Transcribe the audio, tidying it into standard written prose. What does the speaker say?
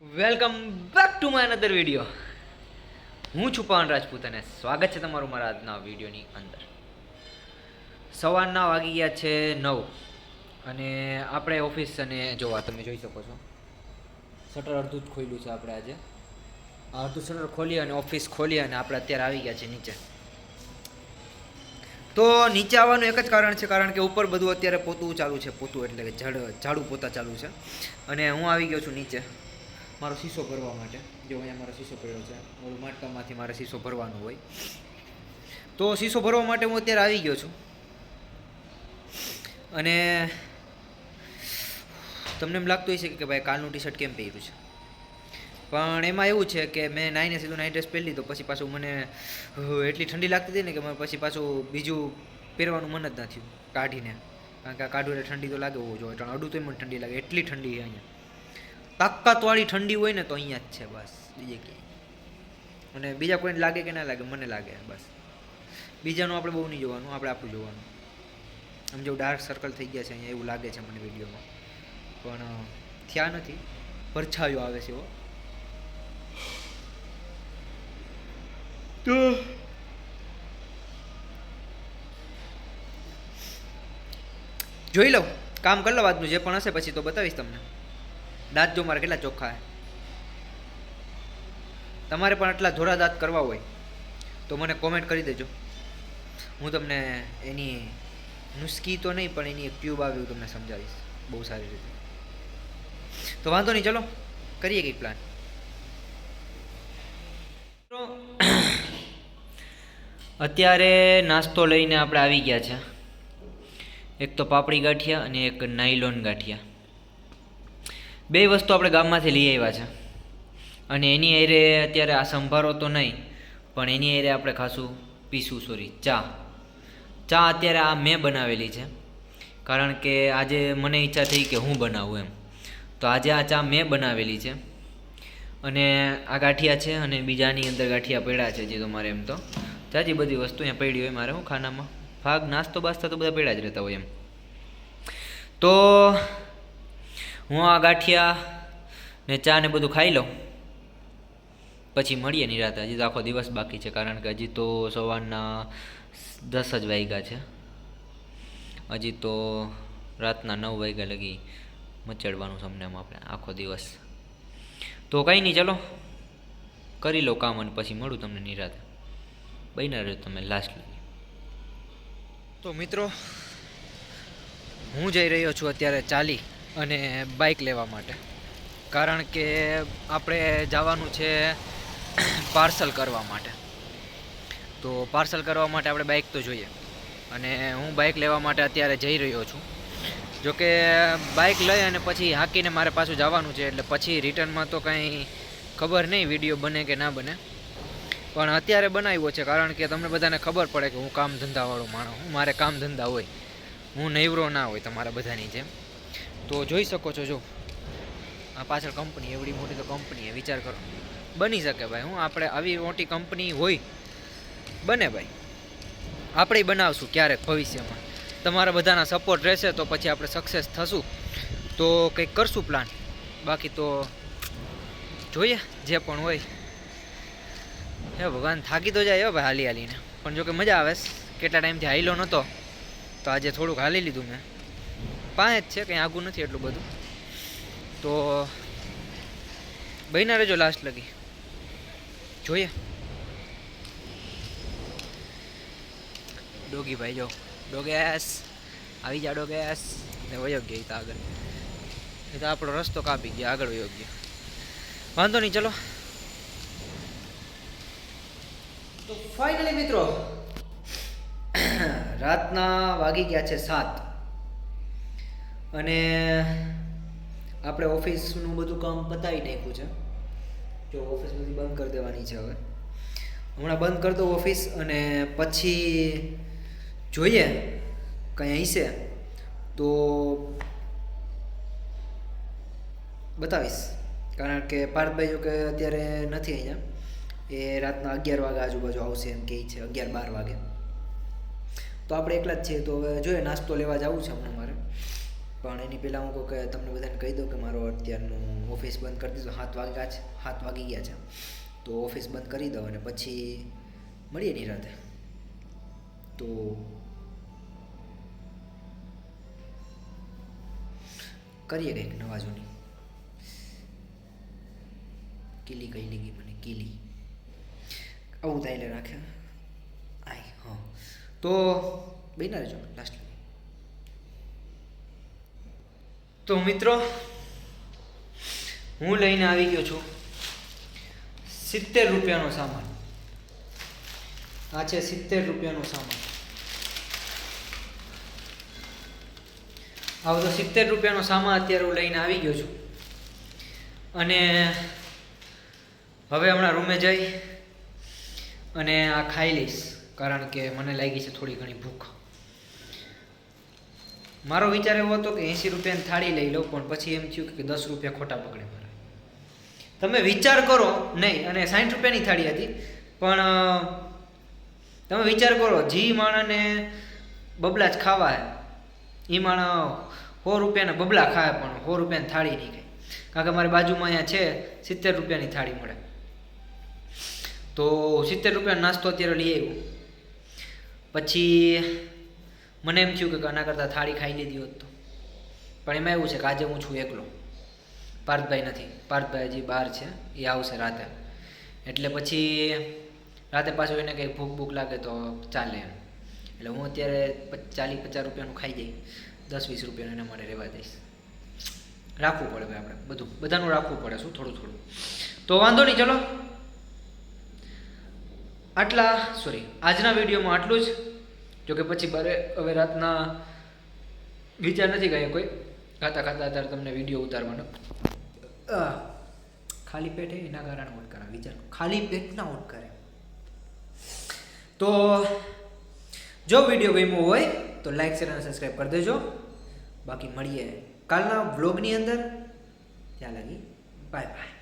Welcome back to my another video. હું છું પવન રાજપૂત અને સ્વાગત છે તમારું મારા આજના વિડીયોની અંદર. સવારના વાગી ગયા છે 9 અને આપણે ઓફિસ અને જોવા તમે જોઈ શકો છો શટર અડધું જ ખોલ્યું છે. આપણે આજે અડધું શટર ખોલી અને ઓફિસ ખોલી અને આપણે અત્યારે આવી ગયા છે નીચે. તો નીચે આવવાનું એક જ કારણ છે, કારણ કે ઉપર બધું અત્યારે પોતું ચાલુ છે. પોતું એટલે કે ઝાડુ પોતા ચાલુ છે અને હું આવી ગયો છું નીચે મારો શીશો ભરવા માટે. જો અહીંયા મારો શીશો પડ્યો છે, ઓલું માટકામાંથી મારે શીશો ભરવાનું હોય, તો શીશો ભરવા માટે હું અત્યારે આવી ગયો છું. અને તમને એમ લાગતું હશે કે ભાઈ કાલનું ટી શર્ટ કેમ પહેર્યું છે, પણ એમાં એવું છે કે મેં નાઈને સીધું નાઇટ ડ્રેસ પહેરી લીધો. પછી પાછું મને એટલી ઠંડી લાગતી હતી ને કે મને પછી પાછું બીજું પહેરવાનું મન જ ન થયું કાઢીને, કારણ કે આ કાઢું એટલે ઠંડી તો લાગે હોવું જોઈએ. પણ અડું તો મને ઠંડી લાગે, એટલી ઠંડી છે અહીંયા. તાકાતવાળી ઠંડી હોય ને તો અહીંયા જ છે બસ, બીજે ક્યાંય. અને બીજા કોઈને લાગે કે ના લાગે, મને લાગે બસ. બીજાનું આપણે બહુ નહીં જોવાનું, આપણે આપણું જોવાનું. આમ જેવું ડાર્ક સર્કલ થઈ ગયા છે અહીંયા એવું લાગે છે મને વિડીયોમાં, પણ થયા નથી, પરછાયો આવે છે એવો. તો જોઈ લઉં, કામ કરી લઉં આજનું જે પણ હશે, પછી તો બતાવીશ તમને. દાંત જો મારે કેટલા ચોખ્ખા છે. તમારે પણ આટલા ધોળા દાંત કરવા હોય તો મને કોમેન્ટ કરી દેજો. હું તમને એની નુસ્ખી તો નહીં પણ એની એક ટ્યુબ આવે એવું તમને સમજાવીશ બહુ સારી રીતે. તો વાંધો નહીં, ચલો કરીએ કંઈક પ્લાન. અત્યારે નાસ્તો લઈને આપણે આવી ગયા છે. એક તો પાપડી ગાંઠિયા અને એક નાયલોન ગાંઠિયા. બે વસ્તુ આપણે ગામમાંથી લઈ આવ્યા છે અને એની એરે અત્યારે આ સંભારો તો નહીં, પણ એની એરે આપણે ખાસું પીશું. ચા અત્યારે આ મેં બનાવેલી છે, કારણ કે આજે મને ઈચ્છા થઈ કે હું બનાવું એમ, તો આજે આ ચા મેં બનાવેલી છે. અને આ ગાંઠિયા છે અને બીજાની અંદર ગાંઠિયા પડ્યા છે, જે તમારે એમ તો જાજી બધી વસ્તુ અહીંયા પડી હોય મારે હું ખાનામાં ભાગ નાસ્તો બાસ્તા તો બધા પડ્યા જ રહેતા હોય એમ. તો હું આ ગાંઠિયા ને ચા ને બધું ખાઈ લઉં, પછી મળીએ નિરાતે. હજી તો આખો દિવસ બાકી છે, કારણ કે હજી તો સવારના 10 જ વાગ્યા છે. હજી તો રાતના 9 વાગ્યા લગી મચડવાનું છે અમને એમ આપણે આખો દિવસ. તો કંઈ નહીં, ચલો કરી લો કામ અને પછી મળું તમને નિરાતે. બન્યા રહ્યો તમે લાસ્ટ લગી. તો મિત્રો, હું જઈ રહ્યો છું અત્યારે ચાલી અને બાઇક લેવા માટે, કારણ કે આપણે જવાનું છે પાર્સલ કરવા માટે. તો પાર્સલ કરવા માટે આપણે બાઇક તો જોઈએ, અને હું બાઇક લેવા માટે અત્યારે જઈ રહ્યો છું. જોકે બાઇક લઈ અને પછી હાંકીને મારે પાછું જવાનું છે, એટલે પછી રિટર્નમાં તો કંઈ ખબર નહીં વિડીયો બને કે ના બને, પણ અત્યારે બનાવ્યો છે કારણ કે તમને બધાને ખબર પડે કે હું કામ ધંધાવાળો માણસ હું, મારે કામ ધંધા હોય, હું નૈવરો ના હોય તમારા બધાની જેમ. તો જોઈ શકો છો, જો આ પાછળ કંપની, એવડી મોટી તો કંપની, વિચાર કરો. બની શકે ભાઈ, હું આપણે આવી મોટી કંપની હોય બને ભાઈ, આપણે બનાવશું ક્યારેક ભવિષ્યમાં. તમારા બધાના સપોર્ટ રહેશે તો પછી આપણે સક્સેસ થશું, તો કંઈક કરશું પ્લાન. બાકી તો જોઈએ જે પણ હોય. હે ભગવાન, થાકી તો જાય હો ભાઈ હાલી હાલીને, પણ જોકે મજા આવે. કેટલા ટાઈમથી હાલ્યો નહોતો, તો આજે થોડુંક હાલી લીધું મેં. પાંચ જ છે, કંઈ આઘું નથી એટલું બધું. તો બન્યા રહેજો લાસ્ટ લગી, જોઈએ. ડોગી ભાઈ જો, ડોગેસ આવી જા, ડોગેસ ને વયો ગયો. તો આગળ એ તો આપણો રસ્તો કાપી ગયો, આગળ વયો ગયો. વાંધો નહીં, ચલો. તો ફાઇનલી મિત્રો, રાતના વાગી ગયા છે 7 અને આપણે ઓફિસનું બધું કામ પતાવી નાખ્યું છે. જો ઓફિસ બધી બંધ કરી દેવાની છે હવે. હમણાં બંધ કરી દઉં ઓફિસ, અને પછી જોઈએ કંઈ હશે તો બતાવીશ. કારણ કે પાર્થભાઈ જો કે અત્યારે નથી અહીંયા, એ રાતના 11 વાગે આજુબાજુ આવશે એમ કહે છે, 11-12 વાગે. તો આપણે એકલા જ છીએ, તો હવે જોઈએ નાસ્તો લેવા જવું છે હમણાં મારે. પણ એની પહેલાં હું કહું કે તમને બધાને કહી દઉં કે મારો અત્યારનું ઓફિસ બંધ કરી દીધું. 7 વાગી ગયા છે, તો ઓફિસ બંધ કરી દઉં અને પછી મળીએ નિરાંતે. તો કરીએ કંઈક નવા જૂની. કીલી કઈ લીગી મને કીલી આવું તાઈલે રાખે આય. હા, તો બેના રહેજો લાસ્ટ. તો મિત્રો, હું લઈને આવી ગયો છું 70 રૂપિયાનો સામાન. આ છે 70 રૂપિયાનો સામાન. આવો તો 70 રૂપિયાનો સામાન અત્યારે હું લઈને આવી ગયો છું. અને હવે હમણાં રૂમે જઈ અને આ ખાઈ લઈશ, કારણ કે મને લાગી છે થોડી ઘણી ભૂખ. મારો વિચાર એવો હતો કે 80 રૂપિયાની થાળી લઈ લઉં, પણ પછી એમ થયું કે 10 રૂપિયા ખોટા પકડે મારે. તમે વિચાર કરો નહીં, અને 60 રૂપિયાની થાળી હતી, પણ તમે વિચાર કરો, જી માણસને બબલા જ ખાવા હે એ માણસ 100 રૂપિયાના બબલા ખાય પણ 100 રૂપિયાની થાળી નહીં ખાય. કારણ કે મારી બાજુમાં અહીંયા છે 70 રૂપિયાની થાળી મળે. તો 70 રૂપિયાનો નાસ્તો અત્યારે લઈ આવ્યો. પછી મને એમ થયું કે આના કરતાં થાળી ખાઈ લીધી હોત તો. પણ એમાં એવું છે કે આજે હું છું એકલો, પાર્થભાઈ નથી. પાર્થભાઈ હજી બહાર છે, એ આવશે રાતે. એટલે પછી રાતે પાછું એને કંઈ ભૂખ લાગે તો ચાલે એમ. એટલે હું અત્યારે 40-50 રૂપિયાનું ખાઈ જઈ, 10-20 રૂપિયાનું એના માટે રહેવા દઈશ. રાખવું પડે ભાઈ, આપણે બધાનું રાખવું પડે, શું થોડું થોડું. તો વાંધો નહીં, ચલો આજના વિડીયોમાં આટલું જ. જોકે પછી હવે રાતના વિચાર નથી કાંઈ કોઈ ખાતા અત્યારે તમને વિડીયો ઉતારવાનો. ખાલી પેટે એના કારણે ઓટકારા વિચાર, ખાલી પેટના ઓટકારે. તો જો વિડીયો ગમ્યો હોય તો લાઈક, શેર અને સબસ્ક્રાઈબ કરી દેજો. બાકી મળીએ કાલના વ્લોગની અંદર. ત્યાં લાગી બાય બાય.